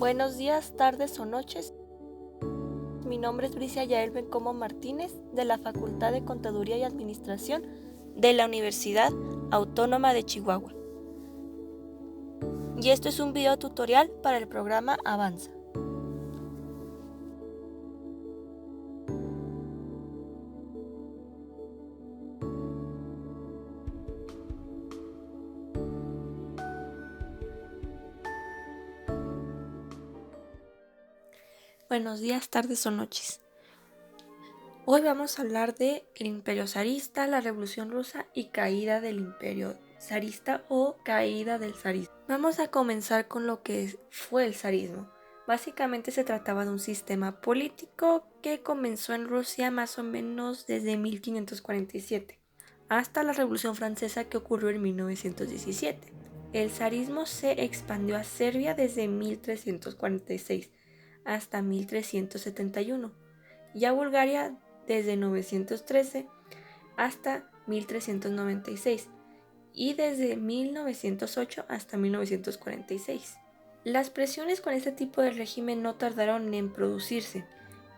Buenos días, tardes o noches. Mi nombre es Bricia Yael Bencomo Martínez, de la Facultad de Contaduría y Administración de la Universidad Autónoma de Chihuahua. Y esto es un video tutorial para el programa Avanza. Buenos días, tardes o noches. Hoy vamos a hablar de el Imperio zarista, la Revolución Rusa y caída del Imperio zarista o caída del zarismo. Vamos a comenzar con lo que fue el zarismo. Básicamente se trataba de un sistema político que comenzó en Rusia más o menos desde 1547 hasta la Revolución Francesa que ocurrió en 1917. El zarismo se expandió a Serbia desde 1346 hasta 1371 y a Bulgaria desde 913 hasta 1396 y desde 1908 hasta 1946. Las presiones con este tipo de régimen no tardaron en producirse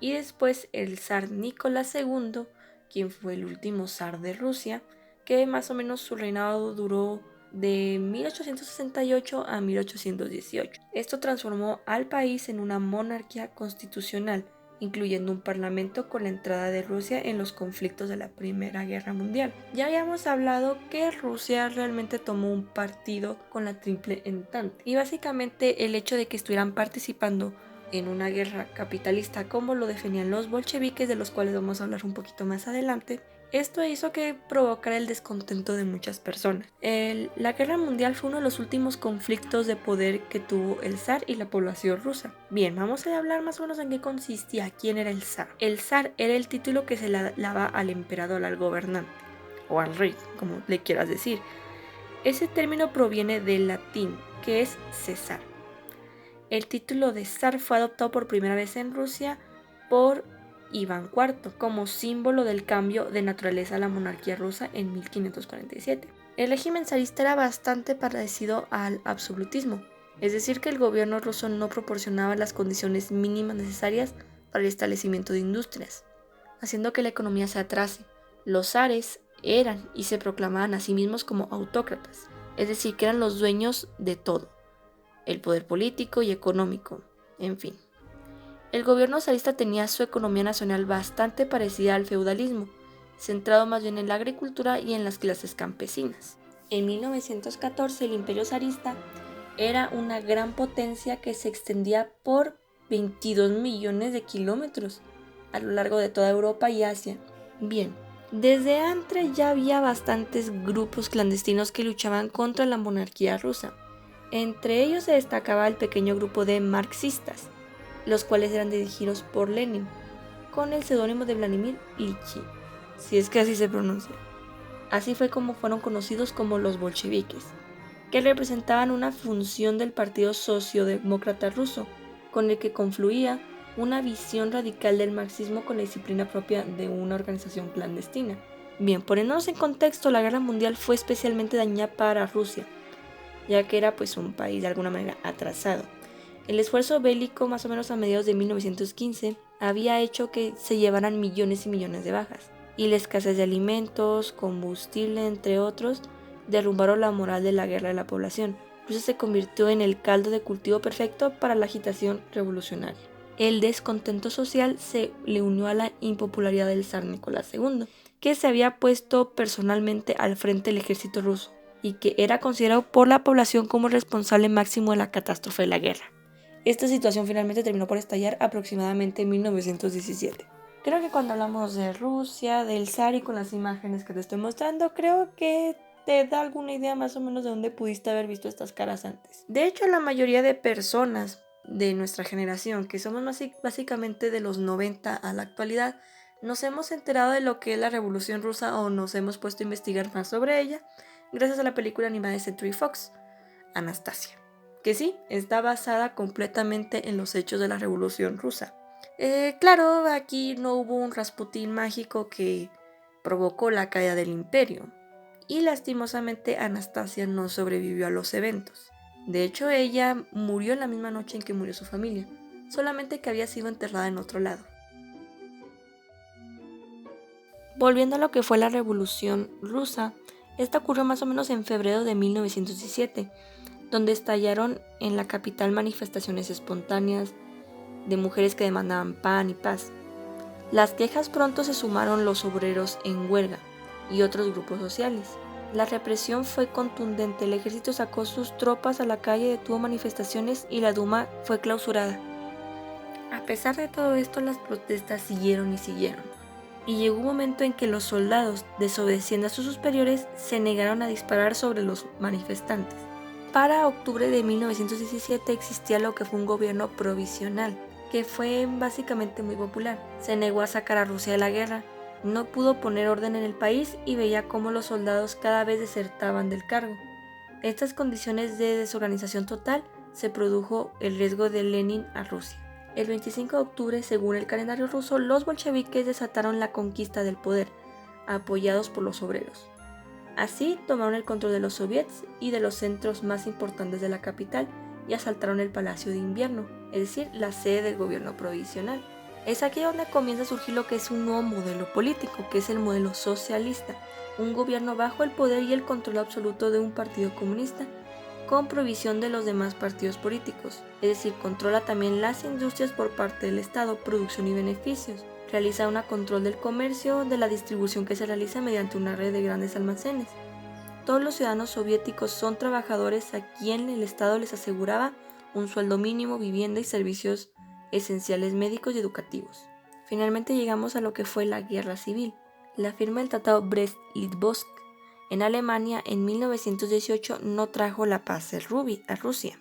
y después el zar Nicolás II, quien fue el último zar de Rusia, que más o menos su reinado duró de 1868 a 1818. Esto transformó al país en una monarquía constitucional, incluyendo un parlamento con la entrada de Rusia en los conflictos de la Primera Guerra Mundial. Ya habíamos hablado que Rusia realmente tomó un partido con la Triple Entente y básicamente el hecho de que estuvieran participando en una guerra capitalista como lo definían los bolcheviques, de los cuales vamos a hablar un poquito más adelante, esto hizo que provocara el descontento de muchas personas. La guerra mundial fue uno de los últimos conflictos de poder que tuvo el zar y la población rusa. Bien, vamos a hablar más o menos en qué consistía, quién era el zar. El zar era el título que se le daba al emperador, al gobernante, o al rey, como le quieras decir. Ese término proviene del latín, que es cesar. El título de zar fue adoptado por primera vez en Rusia por Iván IV como símbolo del cambio de naturaleza a la monarquía rusa en 1547. El régimen zarista era bastante parecido al absolutismo, es decir que el gobierno ruso no proporcionaba las condiciones mínimas necesarias para el establecimiento de industrias, haciendo que la economía se atrase. Los zares eran y se proclamaban a sí mismos como autócratas, es decir que eran los dueños de todo, el poder político y económico, en fin. El gobierno zarista tenía su economía nacional bastante parecida al feudalismo, centrado más bien en la agricultura y en las clases campesinas. En 1914 el imperio zarista era una gran potencia que se extendía por 22 millones de kilómetros a lo largo de toda Europa y Asia. Bien, desde antes ya había bastantes grupos clandestinos que luchaban contra la monarquía rusa. Entre ellos se destacaba el pequeño grupo de marxistas, los cuales eran dirigidos por Lenin, con el seudónimo de Vladimir Ilyich, si es que así se pronuncia. Así fue como fueron conocidos como los bolcheviques, que representaban una función del Partido Socialdemócrata Ruso, con el que confluía una visión radical del marxismo con la disciplina propia de una organización clandestina. Bien, poniéndonos en contexto, la Guerra Mundial fue especialmente dañina para Rusia, ya que era pues un país de alguna manera atrasado. El esfuerzo bélico, más o menos a mediados de 1915, había hecho que se llevaran millones y millones de bajas, y la escasez de alimentos, combustible, entre otros, derrumbaron la moral de la guerra de la población. Rusia se convirtió en el caldo de cultivo perfecto para la agitación revolucionaria. El descontento social se le unió a la impopularidad del zar Nicolás II, que se había puesto personalmente al frente del ejército ruso y que era considerado por la población como responsable máximo de la catástrofe de la guerra. Esta situación finalmente terminó por estallar aproximadamente en 1917. Creo que cuando hablamos de Rusia, del zar y con las imágenes que te estoy mostrando, creo que te da alguna idea más o menos de dónde pudiste haber visto estas caras antes. De hecho, la mayoría de personas de nuestra generación, que somos básicamente de los 90 a la actualidad, nos hemos enterado de lo que es la Revolución Rusa o nos hemos puesto a investigar más sobre ella gracias a la película animada de Century Fox, Anastasia, que sí, está basada completamente en los hechos de la Revolución Rusa. Claro, aquí no hubo un Rasputín mágico que provocó la caída del imperio, y lastimosamente Anastasia no sobrevivió a los eventos. De hecho, ella murió en la misma noche en que murió su familia, solamente que había sido enterrada en otro lado. Volviendo a lo que fue la Revolución Rusa, esta ocurrió más o menos en febrero de 1917, donde estallaron en la capital manifestaciones espontáneas de mujeres que demandaban pan y paz. Las quejas pronto se sumaron los obreros en huelga y otros grupos sociales. La represión fue contundente, el ejército sacó sus tropas a la calle, detuvo manifestaciones y la Duma fue clausurada. A pesar de todo esto, las protestas siguieron y siguieron. Y llegó un momento en que los soldados, desobedeciendo a sus superiores, se negaron a disparar sobre los manifestantes. Para octubre de 1917 existía lo que fue un gobierno provisional, que fue básicamente muy popular. Se negó a sacar a Rusia de la guerra, no pudo poner orden en el país y veía cómo los soldados cada vez desertaban del cargo. Estas condiciones de desorganización total se produjo el riesgo de Lenin a Rusia. El 25 de octubre, según el calendario ruso, los bolcheviques desataron la conquista del poder, apoyados por los obreros. Así tomaron el control de los soviets y de los centros más importantes de la capital y asaltaron el Palacio de Invierno, es decir, la sede del gobierno provisional. Es aquí donde comienza a surgir lo que es un nuevo modelo político, que es el modelo socialista, un gobierno bajo el poder y el control absoluto de un partido comunista, con provisión de los demás partidos políticos, es decir, controla también las industrias por parte del Estado, producción y beneficios, realiza un control del comercio, de la distribución que se realiza mediante una red de grandes almacenes. Todos los ciudadanos soviéticos son trabajadores a quien el Estado les aseguraba un sueldo mínimo, vivienda y servicios esenciales médicos y educativos. Finalmente llegamos a lo que fue la Guerra Civil. La firma del Tratado Brest-Litovsk en Alemania en 1918 no trajo la paz a Rusia,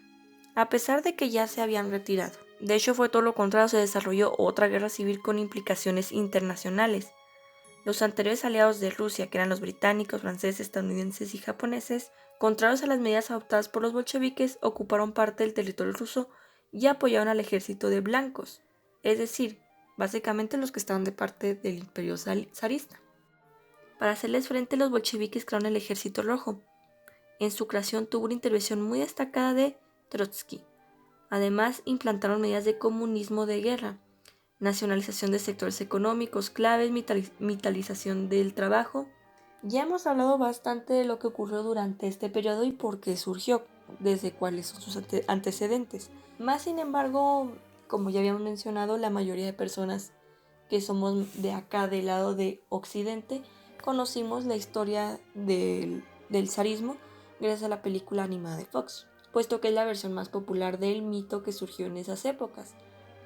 a pesar de que ya se habían retirado. De hecho, fue todo lo contrario, se desarrolló otra guerra civil con implicaciones internacionales. Los anteriores aliados de Rusia, que eran los británicos, franceses, estadounidenses y japoneses, contrarios a las medidas adoptadas por los bolcheviques, ocuparon parte del territorio ruso y apoyaron al ejército de blancos, es decir, básicamente los que estaban de parte del imperio zarista. Para hacerles frente, los bolcheviques crearon el Ejército Rojo. En su creación tuvo una intervención muy destacada de Trotsky. Además, implantaron medidas de comunismo de guerra, nacionalización de sectores económicos claves, militarización del trabajo. Ya hemos hablado bastante de lo que ocurrió durante este periodo y por qué surgió, desde cuáles son sus antecedentes. Más sin embargo, como ya habíamos mencionado, la mayoría de personas que somos de acá, del lado de Occidente, conocimos la historia del zarismo gracias a la película animada de Fox, puesto que es la versión más popular del mito que surgió en esas épocas,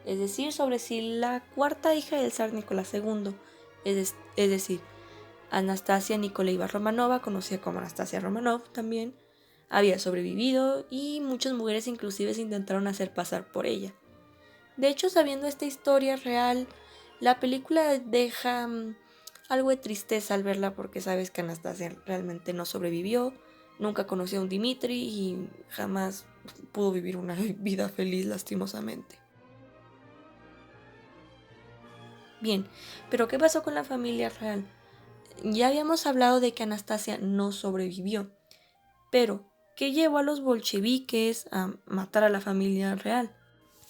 es decir, sobre si la cuarta hija del zar Nicolás II, es decir, Anastasia Nikolaeva Romanova, conocida como Anastasia Romanov también, había sobrevivido y muchas mujeres inclusive se intentaron hacer pasar por ella. De hecho, sabiendo esta historia real, la película deja algo de tristeza al verla porque sabes que Anastasia realmente no sobrevivió, nunca conoció a un Dmitri y jamás pudo vivir una vida feliz lastimosamente. Bien, pero ¿qué pasó con la familia real? Ya habíamos hablado de que Anastasia no sobrevivió, pero ¿qué llevó a los bolcheviques a matar a la familia real?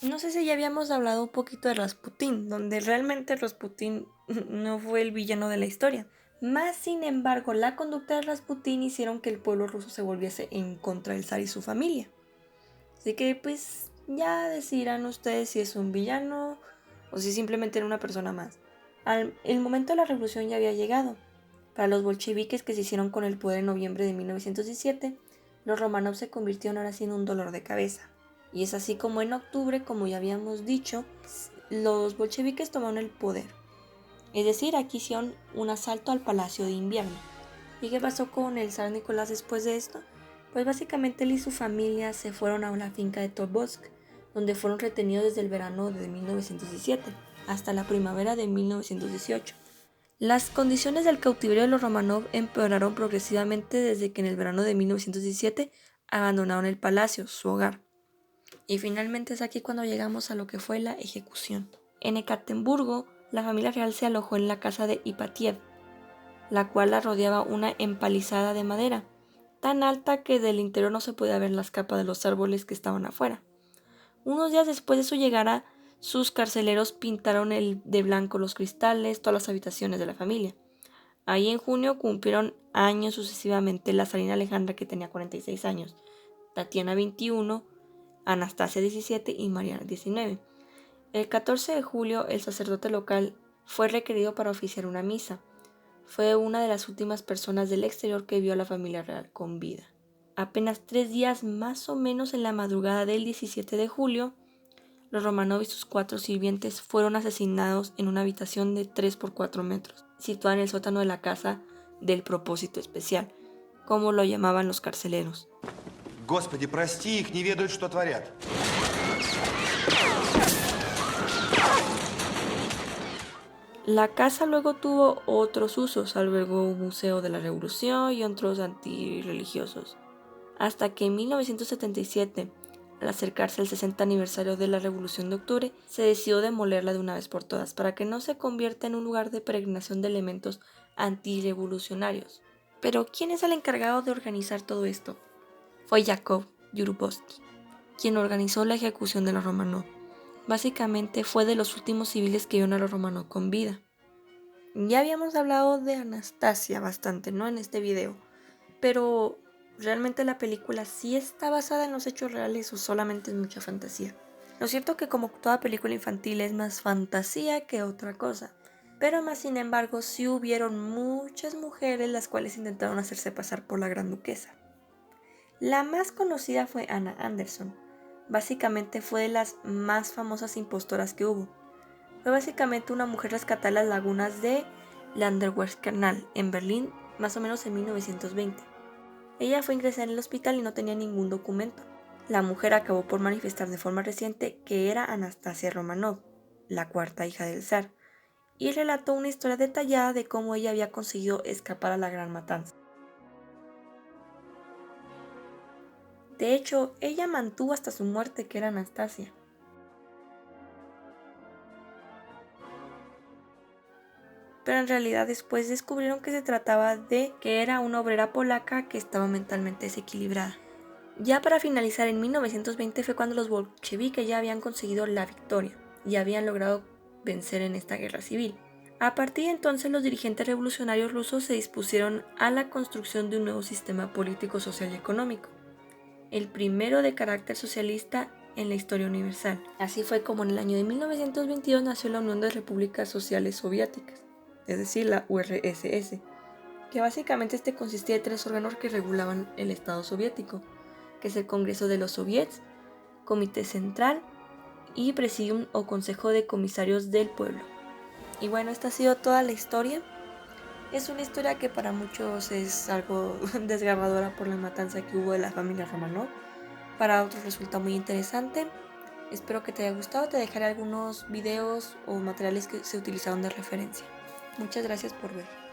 No sé si ya habíamos hablado un poquito de Rasputín, donde realmente Rasputín no fue el villano de la historia. Más sin embargo, la conducta de Rasputín hicieron que el pueblo ruso se volviese en contra del zar y su familia. Así que pues ya decidirán ustedes si es un villano o si simplemente era una persona más. El momento de la revolución ya había llegado. Para los bolcheviques que se hicieron con el poder en noviembre de 1917, los Romanov se convirtieron ahora sí en un dolor de cabeza. Y es así como en octubre, como ya habíamos dicho, los bolcheviques tomaron el poder. Es decir, aquí hicieron un asalto al Palacio de Invierno. ¿Y qué pasó con el zar Nicolás después de esto? Pues básicamente él y su familia se fueron a una finca de Tobolsk, donde fueron retenidos desde el verano de 1917 hasta la primavera de 1918. Las condiciones del cautiverio de los Romanov empeoraron progresivamente desde que en el verano de 1917 abandonaron el palacio, su hogar. Y finalmente es aquí cuando llegamos a lo que fue la ejecución. En Ekaterimburgo, la familia real se alojó en la casa de Ipatiev, la cual la rodeaba una empalizada de madera. tan alta que del interior no se podía ver las capas de los árboles que estaban afuera. Unos días después de su llegada, sus carceleros pintaron de blanco los cristales, todas las habitaciones de la familia. Ahí en junio cumplieron años sucesivamente la Salina Alejandra, que tenía 46 años, Tatiana 21, Anastasia 17 y Mariana 19. El 14 de julio el sacerdote local fue requerido para oficiar una misa. Fue una de las últimas personas del exterior que vio a la familia real con vida. Apenas 3 días más o menos en la madrugada del 17 de julio, los Romanov y sus 4 sirvientes fueron asesinados en una habitación de 3 por 4 metros, situada en el sótano de la casa del propósito especial, como lo llamaban los carceleros. Господи, прости их, не ведают, что творят. La casa luego tuvo otros usos, albergó un museo de la Revolución y otros antirreligiosos, hasta que en 1977, al acercarse el 60 aniversario de la Revolución de Octubre, se decidió demolerla de una vez por todas para que no se convierta en un lugar de peregrinación de elementos antirrevolucionarios. Pero ¿quién es el encargado de organizar todo esto? Fue Yakov Yurubovsky, quien organizó la ejecución de los Romanov. Básicamente fue de los últimos civiles que vieron a los Romanov con vida. Ya habíamos hablado de Anastasia bastante, ¿no? En este video, pero ¿realmente la película sí está basada en los hechos reales o solamente es mucha fantasía? Lo cierto es que como toda película infantil es más fantasía que otra cosa, pero más sin embargo sí hubieron muchas mujeres las cuales intentaron hacerse pasar por la gran duquesa. La más conocida fue Anna Anderson. Básicamente fue de las más famosas impostoras que hubo. Fue básicamente una mujer rescatada en las lagunas de Landerwehr-Canal en Berlín, más o menos en 1920. Ella fue ingresada en el hospital y no tenía ningún documento. La mujer acabó por manifestar de forma reciente que era Anastasia Romanov, la cuarta hija del zar, y relató una historia detallada de cómo ella había conseguido escapar a la Gran Matanza. De hecho, ella mantuvo hasta su muerte que era Anastasia. Pero en realidad después descubrieron que se trataba de que era una obrera polaca que estaba mentalmente desequilibrada. Ya para finalizar, en 1920 fue cuando los bolcheviques ya habían conseguido la victoria y habían logrado vencer en esta guerra civil. A partir de entonces los dirigentes revolucionarios rusos se dispusieron a la construcción de un nuevo sistema político, social y económico, el primero de carácter socialista en la historia universal. Así fue como en el año de 1922 nació la Unión de Repúblicas Sociales Soviéticas, es decir, la URSS, que básicamente consistía de 3 órganos que regulaban el Estado soviético, que es el Congreso de los Soviets, Comité Central y Presidium o Consejo de Comisarios del Pueblo. Y bueno, esta ha sido toda la historia. Es una historia que para muchos es algo desgarradora por la matanza que hubo de la familia Romanov. Para otros resulta muy interesante. Espero que te haya gustado. Te dejaré algunos videos o materiales que se utilizaron de referencia. Muchas gracias por ver.